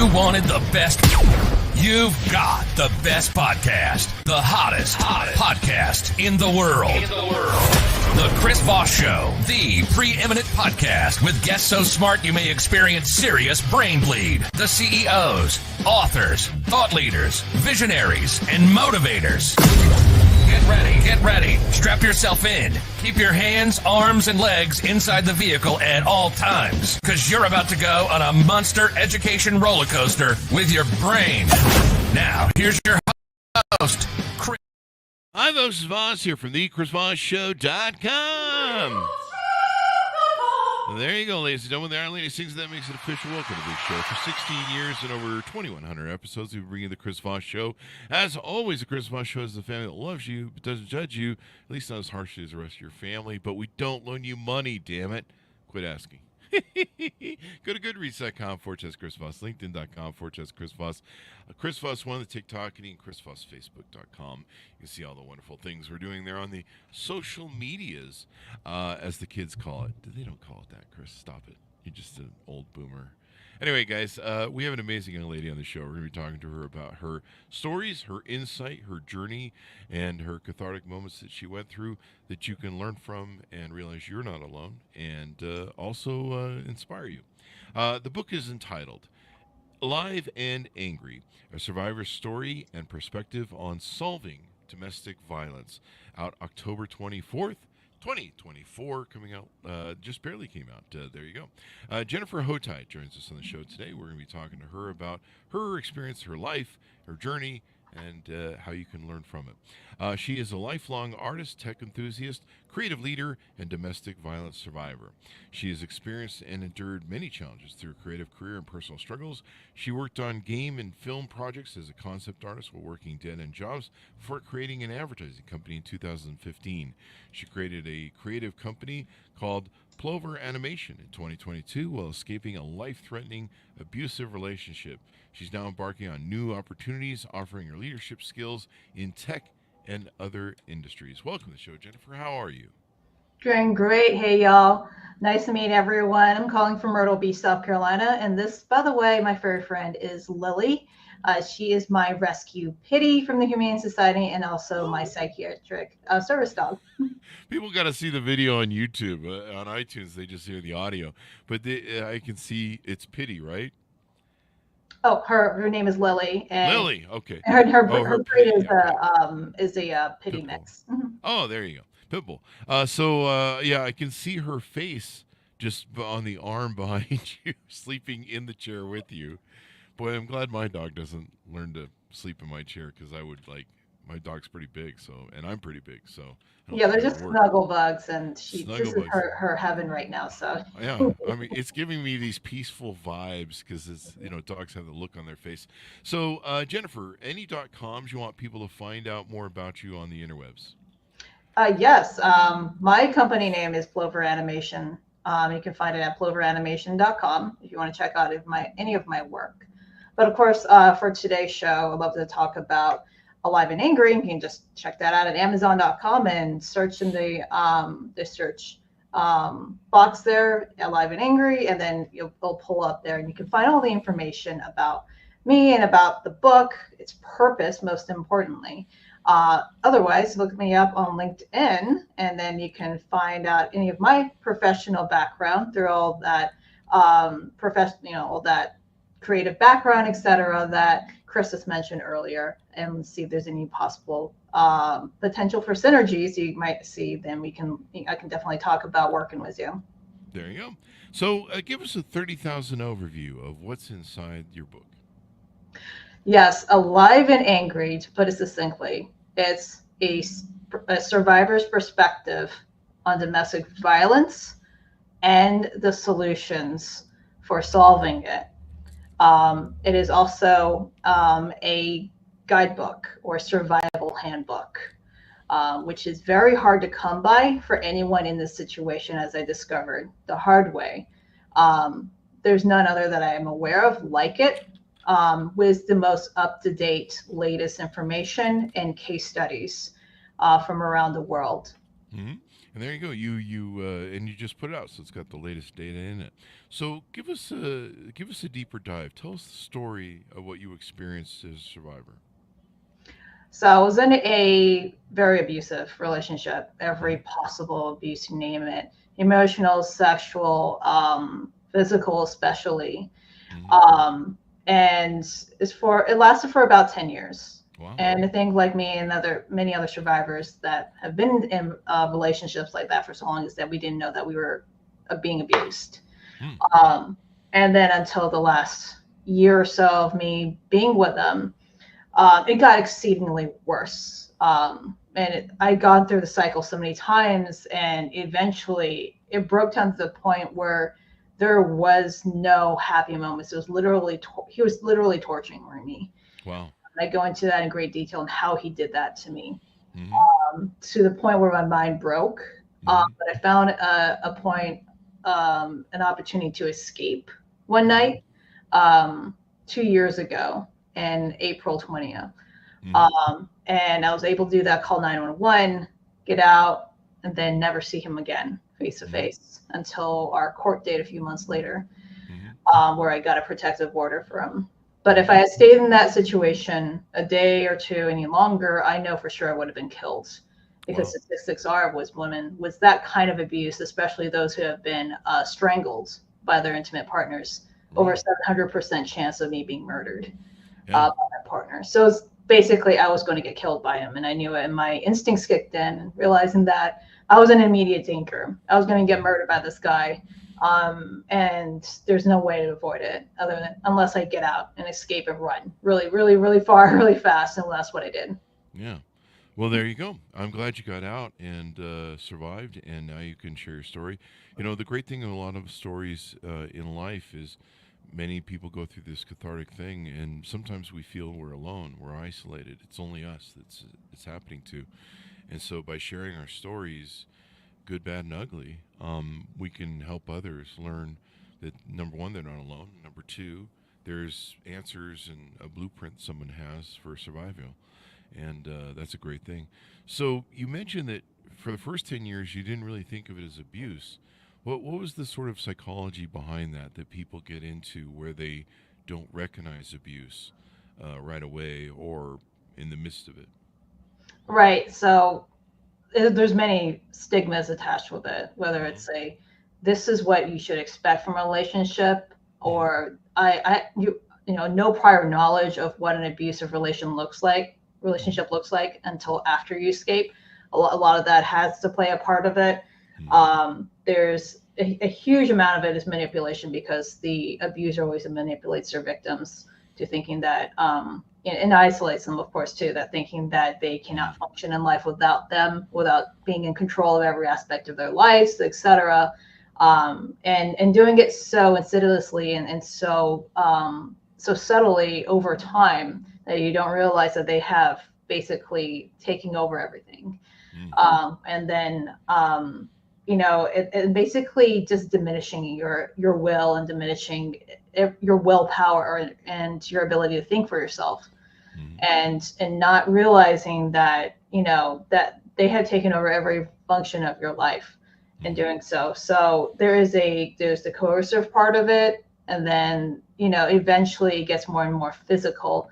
You wanted the best. You've got the best podcast. The hottest podcast in the world. The Chris Voss Show, the preeminent podcast with guests so smart you may experience serious brain bleed. The CEOs, authors, thought leaders, visionaries, and motivators. Get ready. Strap yourself in. Keep your hands, arms, and legs inside the vehicle at all times, because you're about to go on a monster education roller coaster with your brain. Now, here's your host, Chris. Hi, folks. It's Voss here from the ChrisVossShow.com. Well, there you go, ladies and gentlemen. There are lady sings that makes it official. Welcome to the big show. For 16 years and over 2,100 episodes, we bring you the Chris Voss Show. As always, the Chris Voss Show is the family that loves you but doesn't judge you, at least not as harshly as the rest of your family. But we don't loan you money, damn it. Quit asking. Go to Goodreads.com/Chris Voss, LinkedIn.com/Chris Voss, Chris Voss one, the TikTok, and Chris Voss, Facebook.com. You can see all the wonderful things we're doing there on the social medias, as the kids call it. They don't call it that, Chris. Stop it. You're just an old boomer. Anyway, guys, we have an amazing young lady on the show. We're going to be talking to her about her stories, her insight, her journey, and her cathartic moments that she went through that you can learn from and realize you're not alone, and also inspire you. The book is entitled Alive and Angry, A Survivor's Story and Perspective on Solving Domestic Violence, out October 24th. 2024, coming out, just barely came out. There you go. Jennifer Hotai joins us on the show today. We're going to be talking to her about her experience, her life, her journey, and how you can learn from it. She is a lifelong artist, tech enthusiast, creative leader, and domestic violence survivor. She has experienced and endured many challenges through her creative career and personal struggles. She worked on game and film projects as a concept artist while working dead-end jobs before creating an advertising company in 2015. She created a creative company called Plover Animation in 2022 while escaping a life-threatening abusive relationship. She's now embarking on new opportunities, offering her leadership skills in tech and other industries. Welcome to the show, Jennifer. How are you? Doing great. Hey, y'all. Nice to meet everyone. I'm calling from Myrtle Beach, South Carolina. And this, by the way, my furry friend is Lily. She is my rescue pitty from the Humane Society and also my psychiatric service dog. People got to see the video on YouTube. On iTunes, they just hear the audio. But I can see it's Pitty, right? Oh, her name is Lily. And Lily, okay. Her breed is okay. a pitty mix. Mm-hmm. Oh, there you go. Pitbull. Yeah, I can see her face just on the arm behind you, sleeping in the chair with you. Boy, I'm glad my dog doesn't learn to sleep in my chair, because I would my dog's pretty big, and I'm pretty big, so. Yeah, they're just snuggle bugs, and this is her heaven right now. So yeah, I mean, it's giving me these peaceful vibes because it's dogs have the look on their face. So Jennifer, any .coms you want people to find out more about you on the interwebs? Yes, my company name is Plover Animation. You can find it at ploveranimation.com if you want to check out any of my work. But of course, for today's show, I'd love to talk about Alive and Angry. You can just check that out at Amazon.com and search in the search box there, Alive and Angry, and then it'll pull up there, and you can find all the information about me and about the book, its purpose, most importantly. Otherwise, look me up on LinkedIn, and then you can find out any of my professional background through all that all that creative background, etc., that Chris has mentioned earlier, and see if there's any possible potential for synergies you might see. Then I can definitely talk about working with you. There you go. So give us a 30,000 overview of what's inside your book. Yes, Alive and Angry, to put it succinctly, it's a survivor's perspective on domestic violence and the solutions for solving it. It is also a guidebook or survival handbook, which is very hard to come by for anyone in this situation, as I discovered the hard way. There's none other that I am aware of like it, with the most up-to-date, latest information and case studies from around the world. Mm-hmm. And there you go. And you just put it out, so it's got the latest data in it. So give us a deeper dive. Tell us the story of what you experienced as a survivor. So I was in a very abusive relationship, every Mm-hmm. possible abuse, you name it, emotional, sexual, physical, especially. Mm-hmm. Um, and it lasted for about 10 years. Wow. And I think, like me and many other survivors that have been in relationships like that for so long, is that we didn't know that we were being abused. Hmm. Um, and then until the last year or so of me being with them, it got exceedingly worse. I'd gone through the cycle so many times, and eventually it broke down to the point where there was no happy moments. It was literally he was literally torturing me. Wow. And I go into that in great detail on how he did that to me, Mm-hmm. to the point where my mind broke. Mm-hmm. But I found a point, an opportunity to escape one Mm-hmm. night, um, 2 years ago in April 20th. Mm-hmm. And I was able to do that, call 911, get out, and then never see him again face to Mm-hmm. face until our court date a few months later, Mm-hmm. where I got a protective order for him. But if Mm-hmm. I had stayed in that situation a day or two any longer, I know for sure I would have been killed, because Wow. statistics are was that kind of abuse, especially those who have been strangled by their intimate partners, over Right. 700% chance of me being murdered Yeah. by my partner. So it's basically, I was going to get killed by him, and I knew it. And my instincts kicked in, realizing that I was in immediate danger. I was going to get Mm-hmm. murdered by this guy, and there's no way to avoid it other than unless I get out and escape and run really, really, really far, really fast. And that's what I did. Yeah. Well, there you go. I'm glad you got out and survived, and now you can share your story. You know, the great thing in a lot of stories in life is many people go through this cathartic thing, and sometimes we feel we're alone, we're isolated. It's only us that's it's happening to. And so, by sharing our stories, good, bad, and ugly, we can help others learn that number one, they're not alone. Number two, there's answers and a blueprint someone has for survival, and that's a great thing. So you mentioned that for the first 10 years, you didn't really think of it as abuse. What was the sort of psychology behind that people get into where they don't recognize abuse right away or in the midst of it? Right. So there's many stigmas attached with it, whether Mm-hmm. it's a this is what you should expect from a relationship, Mm-hmm. or no prior knowledge of what an abusive relationship looks like until after you escape. A lot of that has to play a part of it. Mm-hmm. There's a huge amount of it is manipulation, because the abuser always manipulates their victims to thinking that and isolates them, of course, too, that thinking that they cannot function in life without them, without being in control of every aspect of their lives, etc. And doing it so insidiously and so subtly over time that you don't realize that they have basically taking over everything. Mm-hmm. And then it basically just diminishing your will and diminishing your willpower and your ability to think for yourself, Mm-hmm. and not realizing that that they have taken over every function of your life in Mm-hmm. doing so. So there's the coercive part of it, and then eventually it gets more and more physical,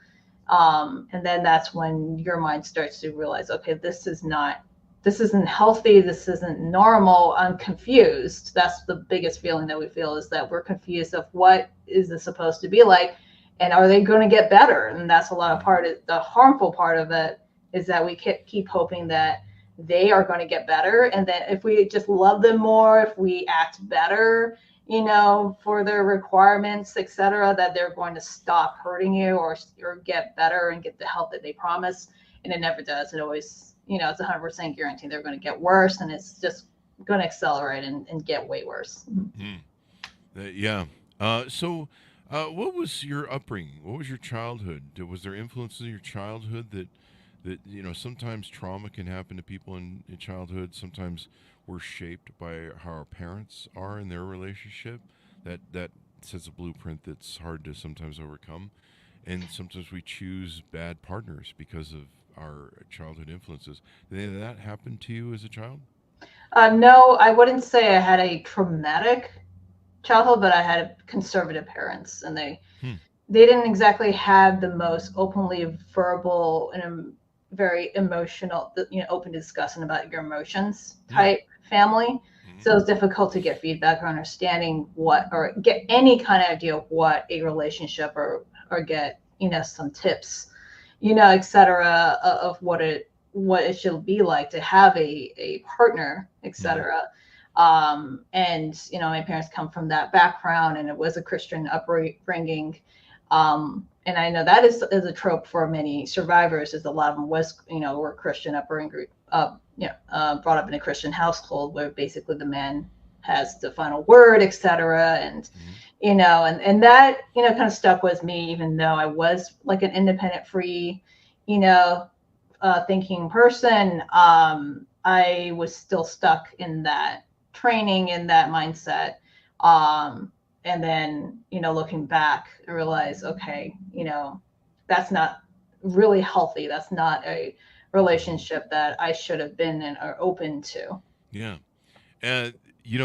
and then that's when your mind starts to realize, okay, this isn't healthy, this isn't normal, I'm confused. That's the biggest feeling that we feel, is that we're confused of what is this supposed to be like, and are they going to get better? And that's a lot of part of the harmful part of it, is that we keep hoping that they are going to get better, and that if we just love them more, if we act better, for their requirements, etc., that they're going to stop hurting you, or get better and get the help that they promise. And it never does. It always, it's 100% guaranteed they're going to get worse, and it's just going to accelerate and get way worse. Yeah. What was your upbringing? What was your childhood? Was there influences in your childhood that sometimes trauma can happen to people in childhood. Sometimes we're shaped by how our parents are in their relationship. That sets a blueprint that's hard to sometimes overcome, and sometimes we choose bad partners because of our childhood influences. Did any of that happen to you as a child? No, I wouldn't say I had a traumatic childhood, but I had conservative parents, and Hmm. they didn't exactly have the most openly verbal and very emotional, open discussion about your emotions Hmm. type family. Hmm. So it's difficult to get feedback or understanding what, or get any kind of idea of what a relationship, or get, some tips, etc., of what it should be like to have a partner, Hmm. etc. And my parents come from that background, and it was a Christian upbringing. And I know that is a trope for many survivors, is a lot of them were Christian upbringing, brought up in a Christian household where basically the man has the final word, etc. And Hmm. and that kind of stuck with me, even though I was like an independent, free, you know, thinking person. I was still stuck in that training, in that mindset. Um, and then, looking back, I realized, okay, that's not really healthy. That's not a Hmm. relationship that I should have been in or open to. Yeah. And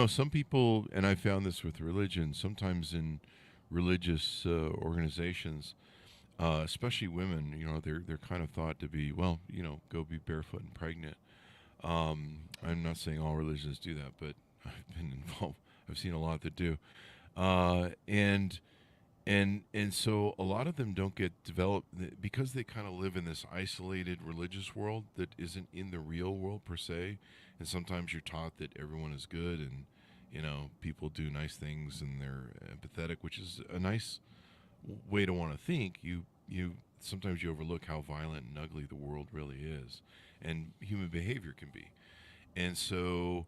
some people, and I found this with religion, sometimes in religious organizations, especially women, they're kind of thought to be, well, go be barefoot and pregnant. I'm not saying all religions do that, but I've been involved. I've seen a lot that do, and so a lot of them don't get developed because they kind of live in this isolated religious world that isn't in the real world per se. And sometimes you're taught that everyone is good, and people do nice things and they're empathetic, which is a nice way to want to think. You sometimes you overlook how violent and ugly the world really is, and human behavior can be. And so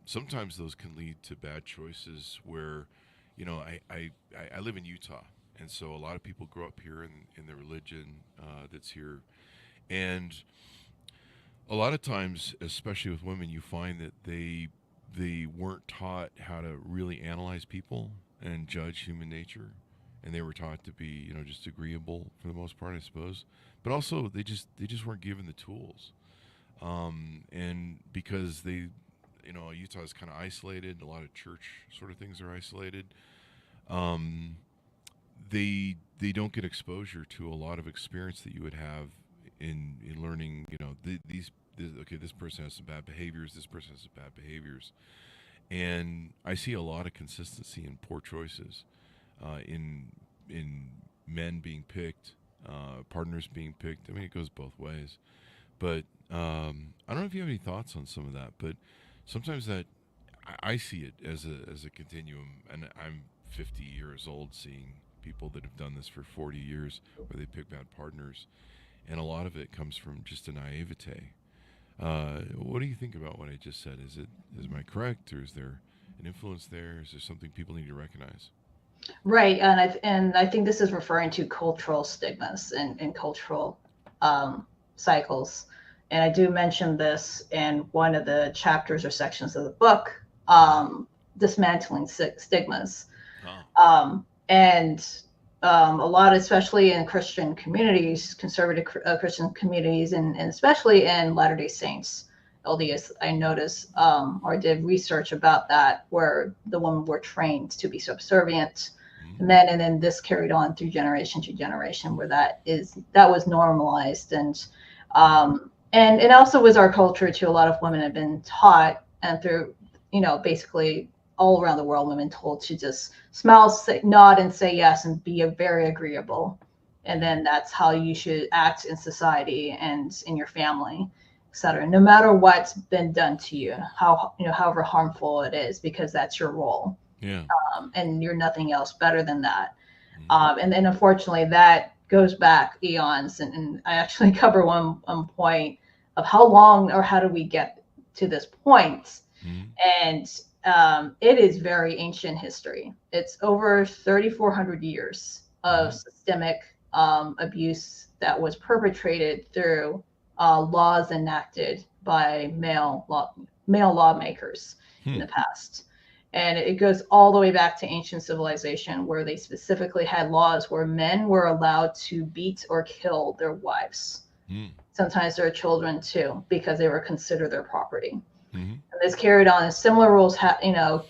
sometimes those can lead to bad choices where, I live in Utah. And so a lot of people grow up here in the religion that's here. And a lot of times, especially with women, you find that they weren't taught how to really analyze people and judge human nature. And they were taught to be, just agreeable for the most part, I suppose. But also, they just weren't given the tools. And because Utah is kind of isolated, a lot of church sort of things are isolated. Um, they don't get exposure to a lot of experience that you would have in learning. Okay, this person has some bad behaviors. This person has some bad behaviors, and I see a lot of consistency in poor choices, in men being picked, partners being picked. I mean, it goes both ways. But I don't know if you have any thoughts on some of that, but sometimes that I see it as a continuum, and I'm 50 years old, seeing people that have done this for 40 years, where they pick bad partners, and a lot of it comes from just a naivete. What do you think about what I just said? Am I correct, or is there an influence there? Is there something people need to recognize? Right, and I think this is referring to cultural stigmas and cultural cycles. And I do mention this in one of the chapters or sections of the book, Mm-hmm. dismantling stigmas. Ah. And a lot, especially in Christian communities, conservative Christian communities, and especially in Latter-day Saints LDS, I noticed, or did research about that, where the women were trained to be subservient Mm-hmm. to men, and then this carried on through generation to generation, where that was normalized. And it also was our culture too. A lot of women have been taught, and through, basically all around the world, women told to just smile, nod, and say yes, and be very agreeable. And Mm-hmm. then that's how you should act in society and in your family, etc. No matter what's been done to you, however harmful it is, because that's your role, Yeah. and you're nothing else better than that. Mm-hmm. And then unfortunately, that goes back eons, and I actually cover one point of how long or how do we get to this point. Mm-hmm. And it is very ancient history. It's over 3,400 years Mm-hmm. of systemic abuse that was perpetrated through laws enacted by male lawmakers in Hmm. the past. And it goes all the way back to ancient civilization, where they specifically had laws where men were allowed to beat or kill their wives, Hmm. sometimes their children too, because they were considered their property. Mm-hmm. And this carried on, and similar rules,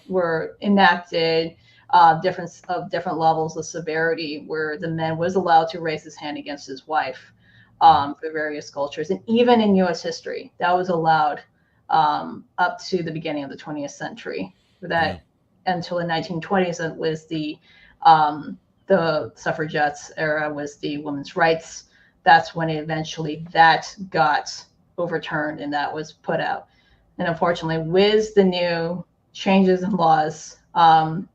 were enacted, different levels of severity, where the man was allowed to raise his hand against his wife, for various cultures, and even in U.S. history, that was allowed, up to the beginning of the 20th century. Yeah. That until the 1920s, it was the suffragettes era, was the women's rights. That's when eventually that got overturned and that was put out. And unfortunately, with the new changes in laws, and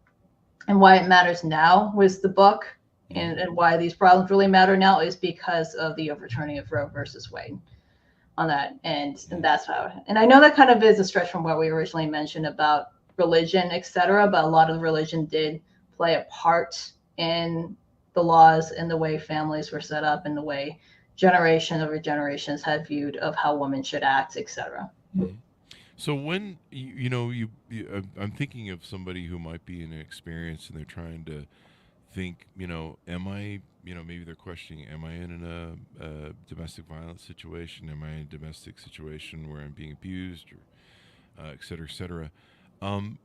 why it matters now with the book, and why these problems really matter now, is because of the overturning of Roe versus Wade on that. And that's how, and I know that kind of is a stretch from what we originally mentioned about religion, etc., but a lot of religion did play a part in the laws and the way families were set up and the way generation over generations had viewed of how women should act, etc. Mhm. So when I'm thinking of somebody who might be in an experience and they're trying to think, am I, maybe they're questioning, am I in a domestic violence situation? Am I in a domestic situation where I'm being abused, or et cetera, et cetera?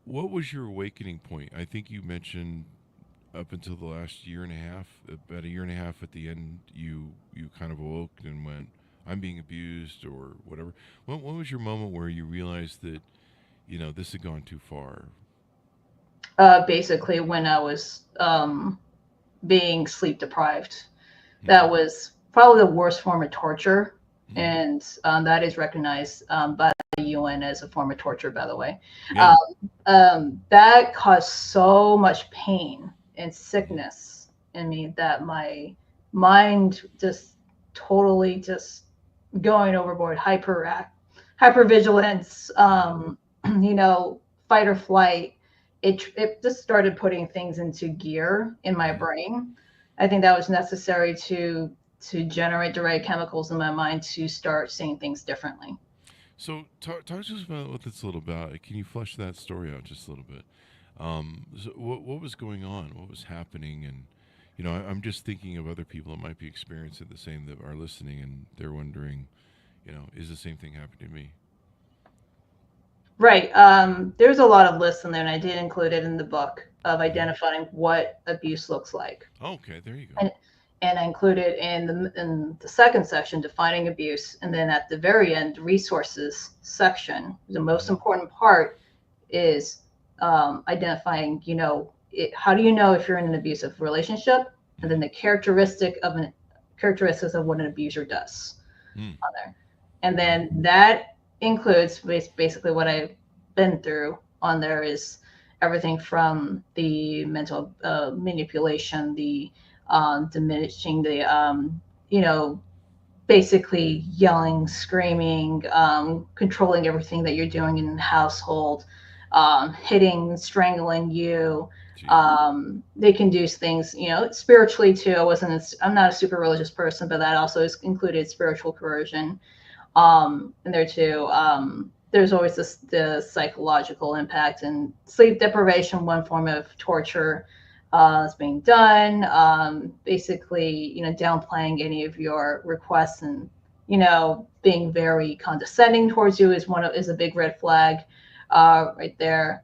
What was your awakening point? I think you mentioned up until the last year and a half, about a year and a half at the end, you kind of awoke and went, I'm being abused or whatever. What was your moment where you realized that, this had gone too far? Basically, when I was, being sleep deprived, Mm-hmm. that was probably the worst form of torture, Mm-hmm. and that is recognized, by the UN as a form of torture, by the way. Yeah. That caused so much pain and sickness in me that my mind just totally just going overboard, hypervigilance, you know, fight or flight. It just started putting things into gear in my Mm-hmm. brain. I think that was necessary to generate the right chemicals in my mind to start seeing things differently. So talk to us about what that's a little about. Can you flesh that story out just a little bit? So what was going on? What was happening? And I'm just thinking of other people that might be experiencing the same, that are listening, and they're wondering, is the same thing happening to me? Right. There's a lot of lists in there, and I did include it in the book of Hmm. identifying what abuse looks like. Okay, there you go. And I included in the second section defining abuse, and then at the very end, resources section. The most Hmm. important part is, identifying, how do you know if you're in an abusive relationship, and then Hmm. the characteristics of what an abuser does Hmm. on there. And Wow. then that includes basically what I've been through on there is everything from the mental, manipulation, the, diminishing the, you know, basically yelling, screaming, controlling everything that you're doing in the household, hitting, strangling you. Jeez. They can do things, spiritually too. I'm not a super religious person, but that also is included spiritual coercion, in there too. There's always the psychological impact and sleep deprivation, one form of torture, is being done. Basically, downplaying any of your requests and, being very condescending towards you is a big red flag, right there.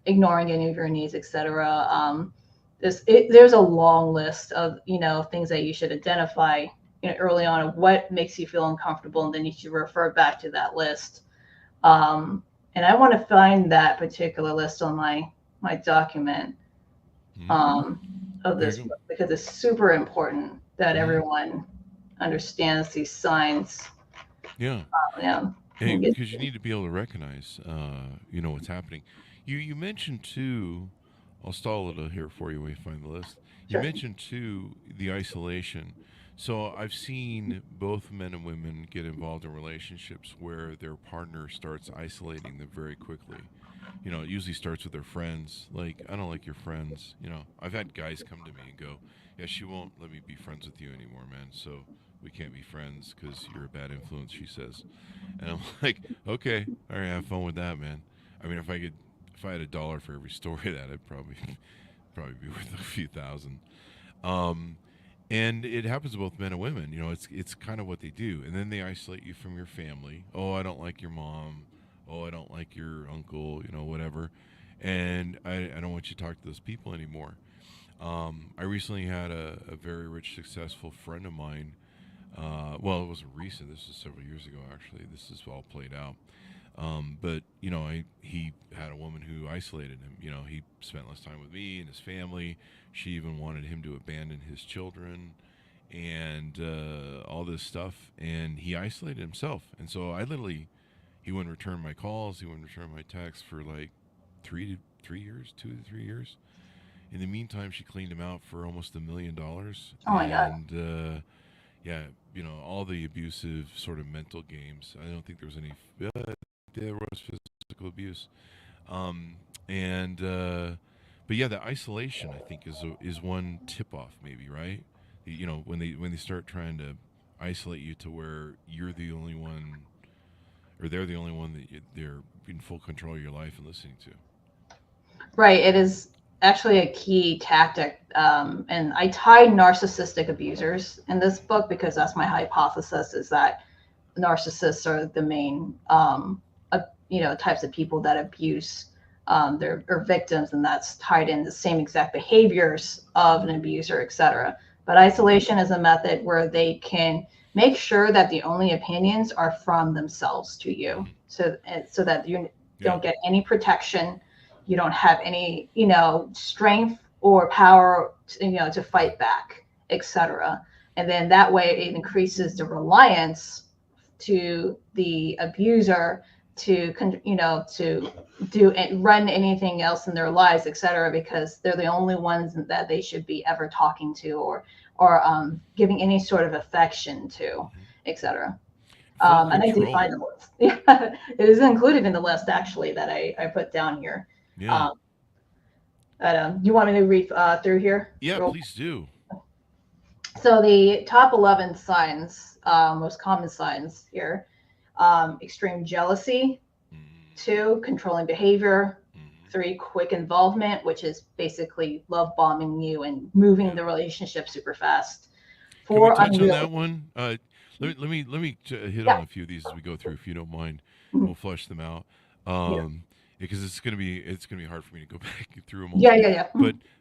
Ignoring any of your needs, etc. There's a long list of, things that you should identify, early on, of what makes you feel uncomfortable, and then you should refer back to that list. And I want to find that particular list on my document, Hmm. um, of There you this go. book, because it's super important that Hmm. everyone understands these signs. Yeah. Yeah. Hey, because you need to be able to recognize, what's happening. You mentioned too. I'll stall a little here for you when you find the list. You Sure. mentioned too the isolation. So I've seen both men and women get involved in relationships where their partner starts isolating them very quickly. It usually starts with their friends. Like, I don't like your friends. I've had guys come to me and go, "Yeah, she won't let me be friends with you anymore, man. So we can't be friends because you're a bad influence," she says. And I'm like, okay, all right, have fun with that, man. I mean, if I had $1 for every story of that, I'd probably be worth a few thousand. Um, and it happens to both men and women. It's kind of what they do, and then they isolate you from your family. Oh, I don't like your mom. oh, I don't like your uncle, whatever, and I don't want you to talk to those people anymore. I recently had a very rich, successful friend of mine. Well, it wasn't recent. This was several years ago, actually. This is all played out. But he had a woman who isolated him. He spent less time with me and his family. She even wanted him to abandon his children and all this stuff. And he isolated himself. And so he wouldn't return my calls. He wouldn't return my texts for like 3 years, 2 to 3 years. In the meantime, she cleaned him out for almost $1 million. Oh my God. And yeah, all the abusive sort of mental games. I don't think there was any. There was physical abuse, and but yeah, the isolation I think is one tip off, maybe, right? When they start trying to isolate you to where you're the only one, or they're the only one that they're in full control of your life and listening to. Right. It is actually a key tactic. And I tie narcissistic abusers in this book because that's my hypothesis, is that narcissists are the main, types of people that abuse their or victims, and that's tied in the same exact behaviors of an abuser, etc. But isolation is a method where they can make sure that the only opinions are from themselves to you, so that you don't get any protection, you don't have any strength or power to fight back, etc. And then that way it increases the reliance to the abuser to do and run anything else in their lives, etc., because they're the only ones that they should be ever talking to or giving any sort of affection to, etc. And I do find the list. Yeah, it is included in the list actually that I put down here. Yeah. You want me to read through here? Yeah, please do. So the top 11 signs, most common signs here: extreme jealousy, 2, controlling behavior, 3, quick involvement, which is basically love bombing you and moving the relationship super fast. 4, can we touch on that one? Let me hit on a few of these as we go through, if you don't mind. We'll flush them out. Because it's gonna be hard for me to go back through them all. Yeah.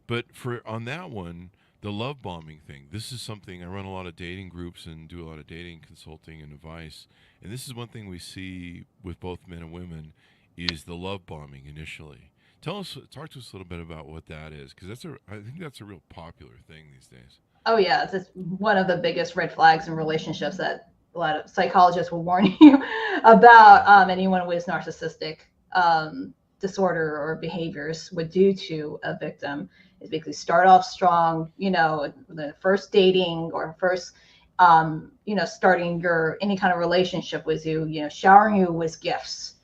But for on that one, the love bombing thing. This is something I run a lot of dating groups and do a lot of dating consulting and advice. And this is one thing we see with both men and women is the love bombing initially. Talk to us a little bit about what that is, because I think that's a real popular thing these days. Oh yeah, it's one of the biggest red flags in relationships that a lot of psychologists will warn you about. Anyone with narcissistic disorder or behaviors would do to a victim is basically start off strong, the first dating or first, starting any kind of relationship with you, showering you with gifts,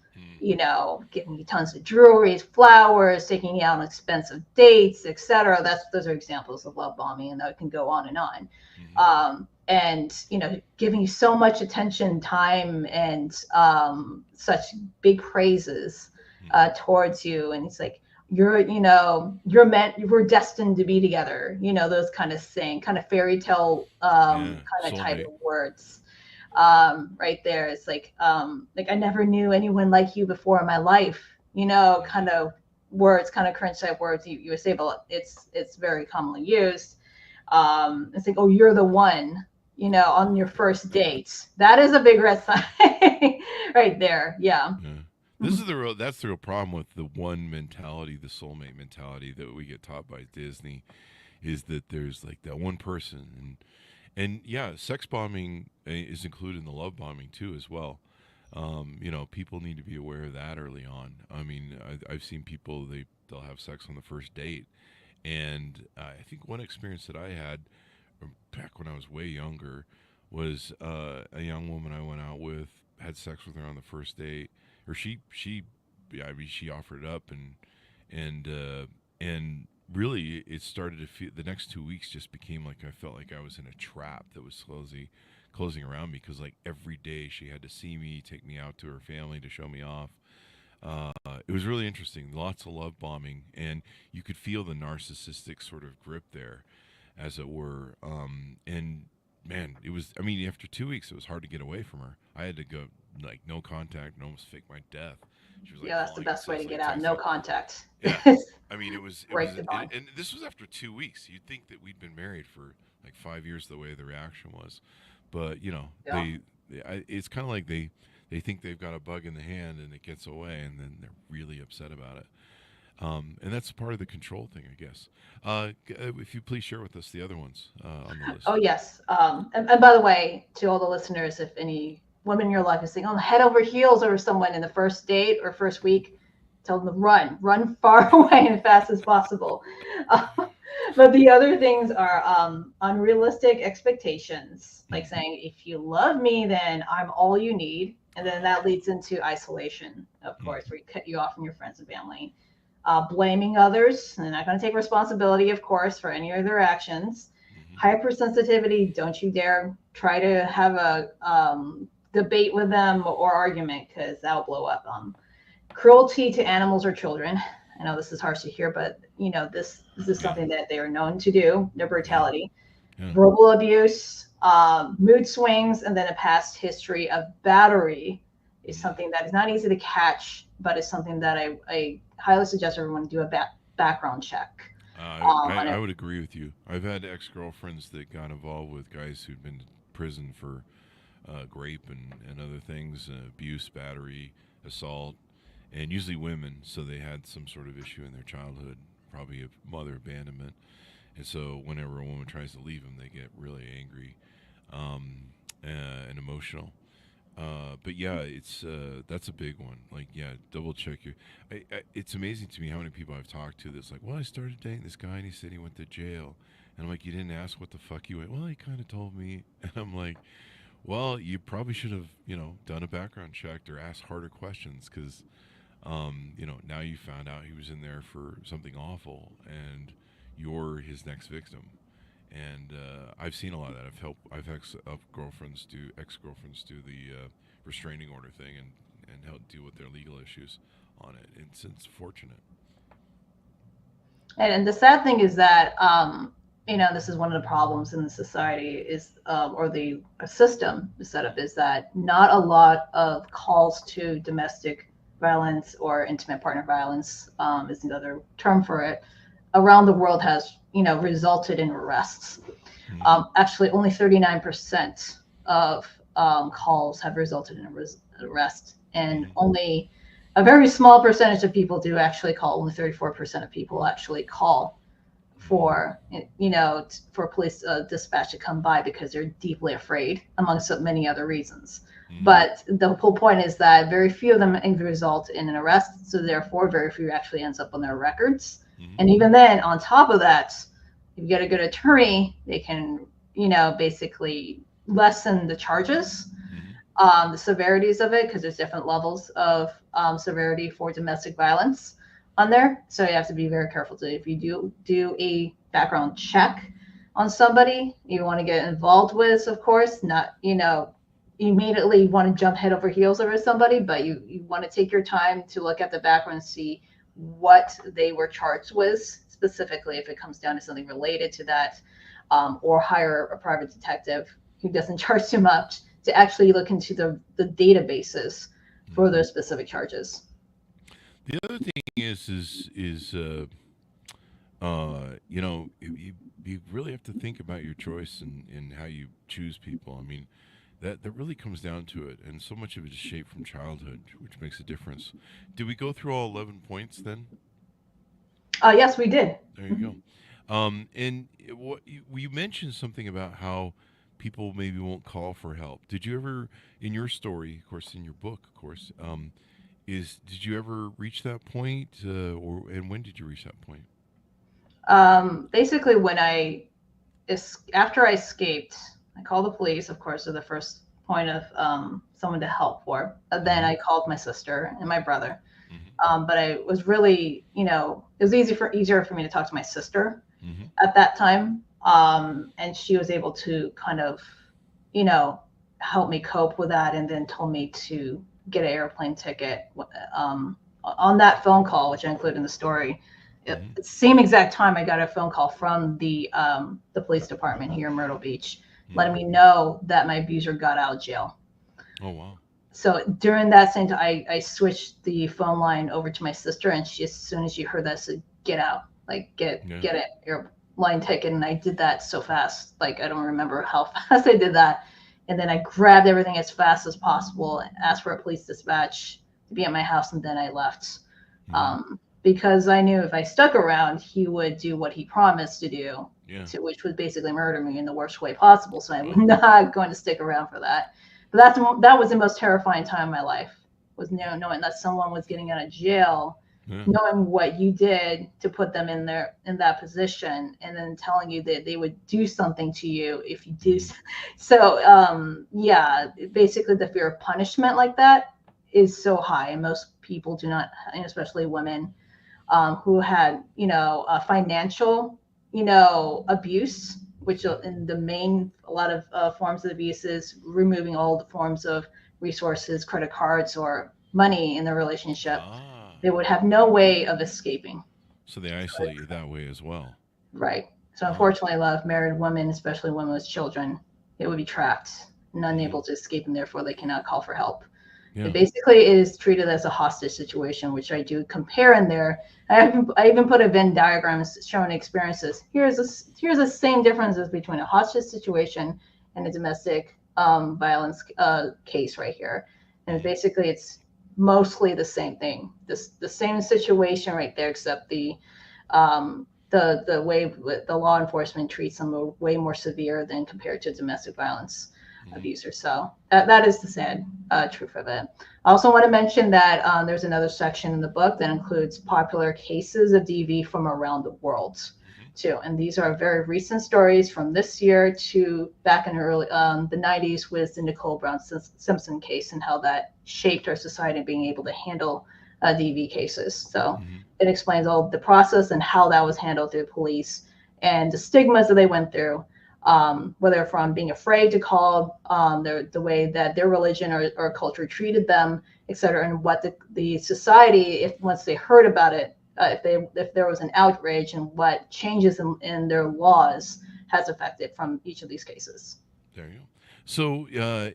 giving you tons of jewelry, flowers, taking you out on expensive dates, etc. Those are examples of love bombing, and that can go on and on. And giving you so much attention, time, and such big praises towards you, and it's like we're destined to be together, those kind of fairy tale kind of type of words. Right there, it's like I never knew anyone like you before in my life, kind of words, kind of cringe type words you would say, but it's very commonly used. It's like, oh, you're the one, on your first date. That is a big red flag right there. Yeah. That's the real problem with the one mentality, the soulmate mentality that we get taught by Disney, is that there's like that one person, and yeah, sex bombing is included in the love bombing too as well. People need to be aware of that early on. I mean, I've seen people, they'll have sex on the first date, and I think one experience that I had back when I was way younger was a young woman I went out with, had sex with her on the first date, or she offered it up, and really it started to feel, the next 2 weeks just became like I felt like I was in a trap that was slowly closing around me, because like every day she had to see me, take me out to her family to show me off. It was really interesting, lots of love bombing, and you could feel the narcissistic sort of grip there, as it were. And man, after 2 weeks it was hard to get away from her. I had to go like no contact and almost fake my death She was like Yeah, that's the calling best way to incessantly get out. No texting. contact. Yeah, I mean Break the bond. and this was after 2 weeks. You'd think that we'd been married for like 5 years, the way the reaction was, but Yeah. it's kind of like they think they've got a bug in the hand and it gets away, and then they're really upset about it. And that's part of the control thing, I guess. If you please share with us the other ones on the Oh list. yes. And by the way, to all the listeners, if any woman in your life is saying, "Oh, head over heels over someone in the first date or first week," tell them to run far away and fast as possible. Uh, but the other things are unrealistic expectations, like Mhm. saying, "If you love me, then I'm all you need," and then that leads into isolation, of Mm. course, where you cut you off from your friends and family. Blaming others, they're not going to take responsibility, of course, for any of their actions. Mhm. Hypersensitivity, don't you dare try to have a debate with them or argument, because that'll blow up. Cruelty to animals or children. I know this is harsh to hear, but this is Yeah. something that they are known to do. Their Yeah. brutality, Yeah. verbal abuse, mood swings, and then a past history of battery is Mm. something that is not easy to catch, but it's something that I highly suggest everyone do a background check on I it. would agree with you. I've had ex girlfriends that got involved with guys who'd been to prison for rape and other things, abuse, battery, assault, and usually women. So they had some sort of issue in their childhood, probably a mother abandonment. And so whenever a woman tries to leave them, they get really angry and emotional. But yeah, it's that's a big one. Like, yeah, double check your. It's amazing to me how many people I've talked to that's like, well, I started dating this guy and he said he went to jail, and I'm like, you didn't ask what the fuck he went. Well, he kind of told me, and I'm like, well, you probably should have, done a background check or asked harder questions because, now you found out he was in there for something awful, and you're his next victim. And I've seen a lot of that. I've ex girlfriends do the restraining order thing and help deal with their legal issues on it. It's fortunate. And the sad thing is that this is one of the problems in the society is or the system set up is that not a lot of calls to domestic violence or intimate partner violence is another term for it around the world has resulted in arrests. Mm-hmm. Actually, only 39% of calls have resulted in arrest, and Mm-hmm. only a very small percentage of people do actually call. Only 34% of people actually call for for police dispatch to come by because they're deeply afraid, among so many other reasons. Mm-hmm. But the whole point is that very few of them result in an arrest, so therefore very few actually ends up on their records. Mm-hmm. And even then, on top of that, if you get a good attorney, they can basically lessen the charges, Mm-hmm. the severities of it, because there's different levels of severity for domestic violence on there. So you have to be very careful to if you do a background check on somebody you want to get involved with, of course, not immediately want to jump head over heels over somebody, but you want to take your time to look at the background and see what they were charged with specifically, if it comes down to something related to that, or hire a private detective who doesn't charge too much to actually look into the databases for Mm-hmm. those specific charges. The other thing is you really have to think about your choice and how you choose people. I mean, that really comes down to it, and so much of it is shaped from childhood, which makes a difference. Did we go through all 11 points then? Yes, we did. There you go. And what you mentioned something about how people maybe won't call for help. Did you ever, in your story, of course, in your book, of course, did you ever reach that point, or and when did you reach that point? Basically, after I escaped, I called the police, of course, are the first point of someone to help for. Then Mm-hmm. I called my sister and my brother. Mm-hmm. But I was really, it was easier for me to talk to my sister Mm-hmm. at that time. And she was able to kind of, you know, help me cope with that, and then told me to get an airplane ticket. On that phone call, which I include in the story, Mm-hmm. at the same exact time, I got a phone call from the police department here in Myrtle Beach, Mm-hmm. letting me know that my abuser got out of jail. Oh wow. So during that same time, I switched the phone line over to my sister, and she, as soon as she heard that, said, "Get out! Like get it, your line ticket." And I did that so fast, like I don't remember how fast I did that. And then I grabbed everything as fast as possible, and asked for a police dispatch to be at my house, and then I left. Because I knew if I stuck around, he would do what he promised to do, which was basically murder me in the worst way possible. So I was not going to stick around for that. But that was the most terrifying time in my life, was knowing that someone was getting out of jail, knowing what you did to put them in that position, and then telling you that they would do something to you if you do. So basically the fear of punishment like that is so high, and most people do not, and especially women, who had, financial, abuse, which in a lot of forms of abuse is removing all the forms of resources, credit cards, or money in the relationship. They would have no way of escaping. So they isolate you that way as well. Right. So unfortunately, a lot of married women, especially women with children, they would be trapped and unable to escape, and therefore they cannot call for help. Yeah. It basically is treated as a hostage situation, which I do compare in there. I even put a Venn diagram showing experiences. Here's the same differences between a hostage situation and a domestic violence case right here. And basically, it's mostly the same thing. The same situation right there, except the way the law enforcement treats them way more severe than compared to domestic violence abuser. So that is the sad truth of it. I also want to mention that there's another section in the book that includes popular cases of DV from around the world too. And these are very recent stories from this year to back in early the 90s with the Nicole Brown Simpson case, and how that shaped our society being able to handle DV cases. So it explains all the process and how that was handled through the police, and the stigmas that they went through, whether from being afraid to call, the way that their religion or culture treated them, et cetera, and what the society, if once they heard about it, if there was an outrage, and what changes in their laws has affected from each of these cases. There you go. So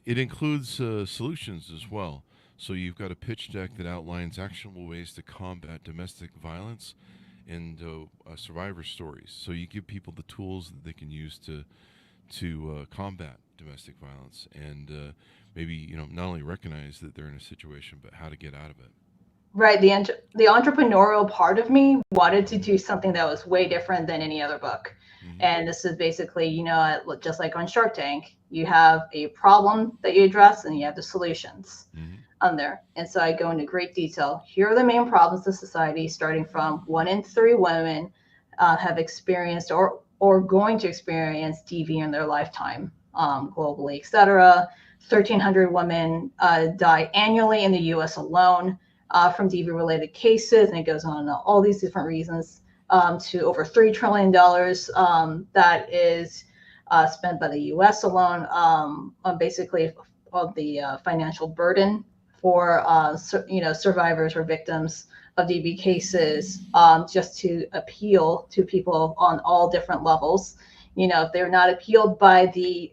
it includes solutions as well. So you've got a pitch deck that outlines actionable ways to combat domestic violence and survivor stories. So you give people the tools that they can use to combat domestic violence, and maybe not only recognize that they're in a situation, but how to get out of it. Right. The entrepreneurial part of me wanted to do something that was way different than any other book. And this is basically, just like on Shark Tank, you have a problem that you address, and you have the solutions on there. And so I go into great detail. Here are the main problems of society, starting from 1 in 3 women have experienced or going to experience DV in their lifetime, globally, et cetera. 1,300 women die annually in the U.S. alone from DV-related cases, and it goes on all these different reasons, to over $3 trillion that is spent by the U.S. alone on basically of the financial burden for survivors or victims of DV cases, just to appeal to people on all different levels. If they're not appealed by the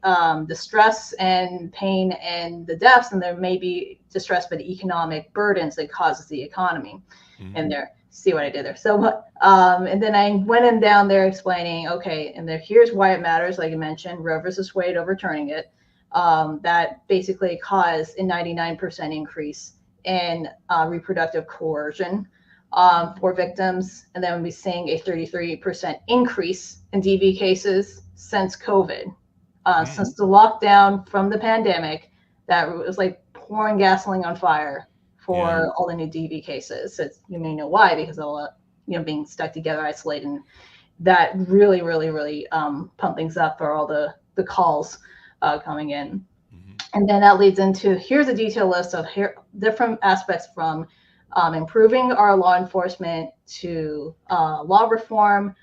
stress and pain and the deaths, and there may be distressed by the economic burdens that causes the economy. And there, see what I did there. So, and then I went in down there explaining, okay, and here's why it matters. Like I mentioned, Roe versus Wade overturning it, that basically caused a 99% increase in reproductive coercion for victims, and then we'll be seeing a 33% increase in DV cases since COVID. Since the lockdown from the pandemic, that was like pouring gasoline on fire for all the new DV cases. You may know why, because of all being stuck together, isolated, and that really, really, really pumped things up for all the calls coming in. And then that leads into, here's a detailed list of different aspects, from improving our law enforcement to law reform,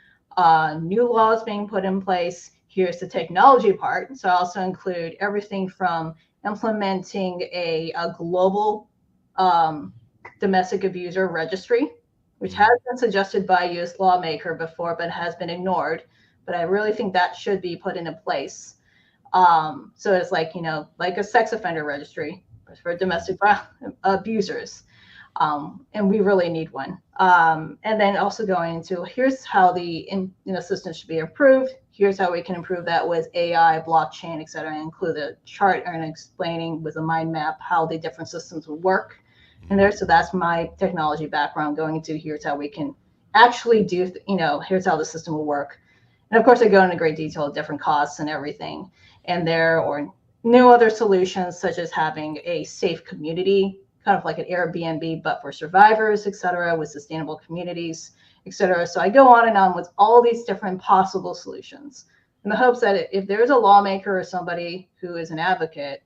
new laws being put in place. Here's the technology part. So I also include everything from implementing a global domestic abuser registry, which has been suggested by a U.S. lawmaker before, but has been ignored. But I really think that should be put into place. So it's like, like a sex offender registry, for domestic abusers. And we really need one. And then also going into here's how the system should be improved. Here's how we can improve that with AI, blockchain, et cetera, and include a chart and explaining with a mind map how the different systems will work in there. So that's my technology background going into here's how we can actually do, here's how the system will work. And of course, I go into great detail of different costs and everything and there, or new other solutions such as having a safe community, kind of like an Airbnb, but for survivors, et cetera, with sustainable communities, et cetera. So I go on and on with all these different possible solutions in the hopes that if there's a lawmaker or somebody who is an advocate,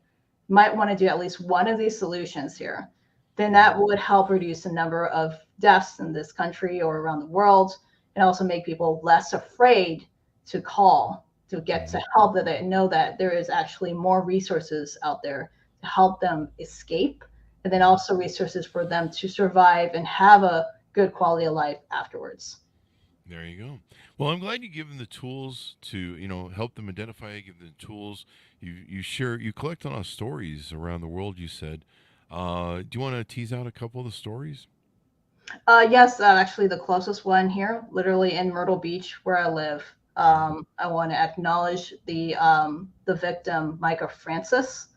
might want to do at least one of these solutions here, then that would help reduce the number of deaths in this country or around the world, and also make people less afraid to call to get to help, that they know that there is actually more resources out there to help them escape, and then also resources for them to survive and have a good quality of life afterwards. There you go. Well, I'm glad you give them the tools to, help them identify, give them the tools. You collect a lot of stories around the world, you said. Do you want to tease out a couple of the stories? Yes, actually the closest one here, literally in Myrtle Beach, where I live. I want to acknowledge the victim, Micah Francis.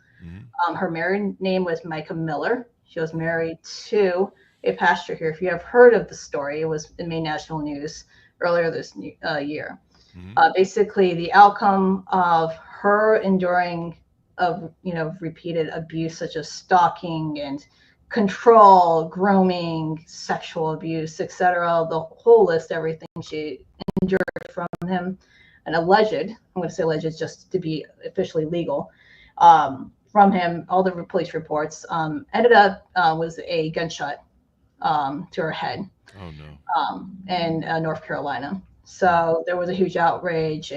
Her married name was Micah Miller. She was married to a pastor here. If you have heard of the story, it was in main national news earlier this year. Basically, the outcome of her enduring of repeated abuse, such as stalking and control, grooming, sexual abuse, etc., the whole list, everything she endured from him, an alleged, I'm going to say alleged just to be officially legal, from him, all the police reports, ended up was a gunshot to her head. Oh no. In North Carolina. So there was a huge outrage,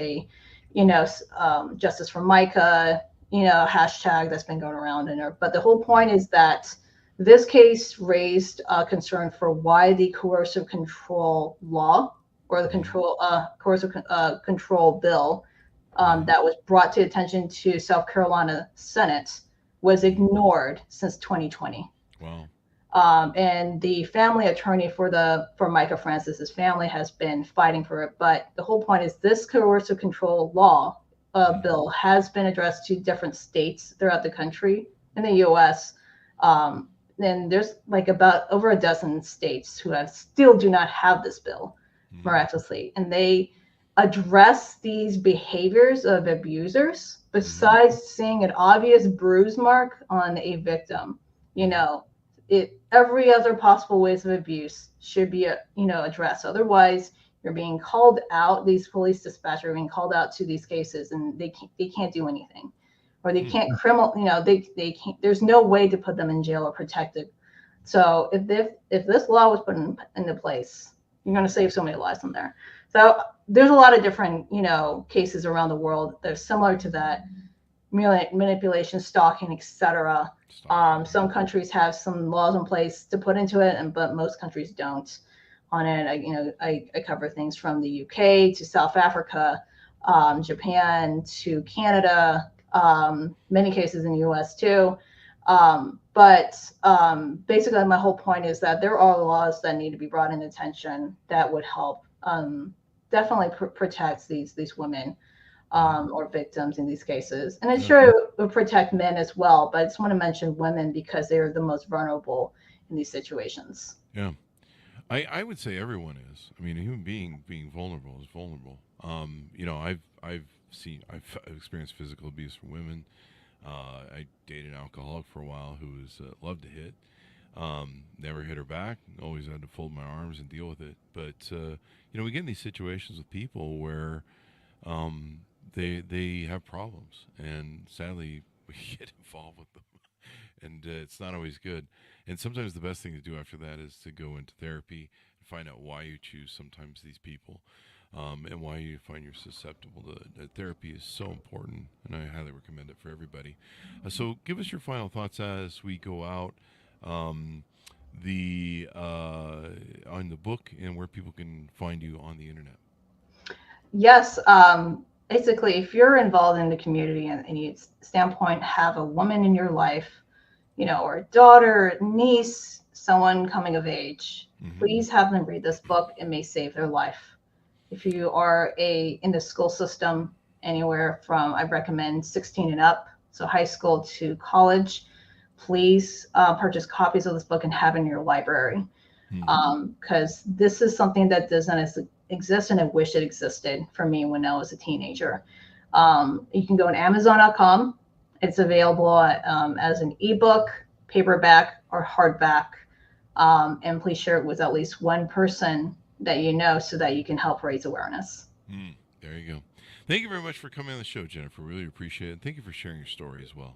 justice for Micah, hashtag that's been going around in her. But the whole point is that this case raised concern for why the coercive control law or the coercive control bill that was brought to attention to South Carolina Senate was ignored since 2020. Wow. And the family attorney for Micah Francis's family has been fighting for it. But the whole point is this coercive control law bill has been addressed to different states throughout the country in the U.S. And there's like about over a dozen states who still do not have this bill, miraculously. And they address these behaviors of abusers besides seeing an obvious bruise mark on a victim. Every other possible ways of abuse should be addressed. Otherwise, you're being called out. These police dispatchers are being called out to these cases, and they can't do anything, or they can't they can't. There's no way to put them in jail or protected. So if this law was put into place, you're going to save so many lives from there. So there's a lot of different cases around the world that are similar to that. Manipulation, stalking, etc. Some countries have some laws in place to put into it, but most countries don't. On it, I cover things from the UK to South Africa, Japan to Canada, many cases in the US too. But basically, my whole point is that there are laws that need to be brought into attention that would help definitely protect these women. Or victims in these cases. And it's sure it would protect men as well, but I just want to mention women because they're the most vulnerable in these situations. Yeah. I would say everyone is. I mean, a human being vulnerable is vulnerable. I've experienced physical abuse from women. I dated an alcoholic for a while who was loved to hit. Never hit her back. Always had to fold my arms and deal with it. But we get in these situations with people where they have problems, and sadly we get involved with them, and it's not always good. And sometimes the best thing to do after that is to go into therapy and find out why you choose sometimes these people, and why you find you're susceptible to therapy is so important, and I highly recommend it for everybody. So give us your final thoughts as we go out on the book and where people can find you on the internet. Yes. Basically, if you're involved in the community and you standpoint have a woman in your life or daughter, niece, someone coming of age, Mm-hmm. please have them read this book. It may save their life. If you are in the school system, anywhere from, I recommend 16 and up, so high school to college, please purchase copies of this book and have it in your library. Because this is something that doesn't exist, and I wish it existed for me when I was a teenager. You can go on Amazon.com. It's available as an ebook, paperback, or hardback. And please share it with at least one person that you know so that you can help raise awareness. There you go. Thank you very much for coming on the show, Jennifer. Really appreciate it. Thank you for sharing your story as well.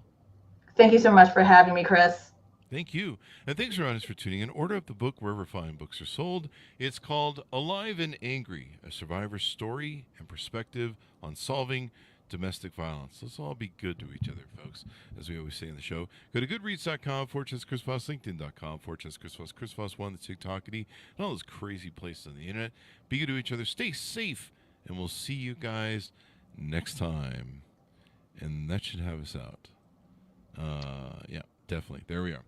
Thank you so much for having me, Chris. Thank you. And thanks for audience for tuning in. Order up the book wherever fine books are sold. It's called Alive and Angry, a survivor's story and perspective on solving domestic violence. Let's all be good to each other, folks, as we always say in the show. Go to goodreads.com, Chris Voss, LinkedIn.com, Chris Voss, Chris Voss1, the TikTokity, and all those crazy places on the internet. Be good to each other. Stay safe, and we'll see you guys next time. And that should have us out. Yeah, definitely. There we are.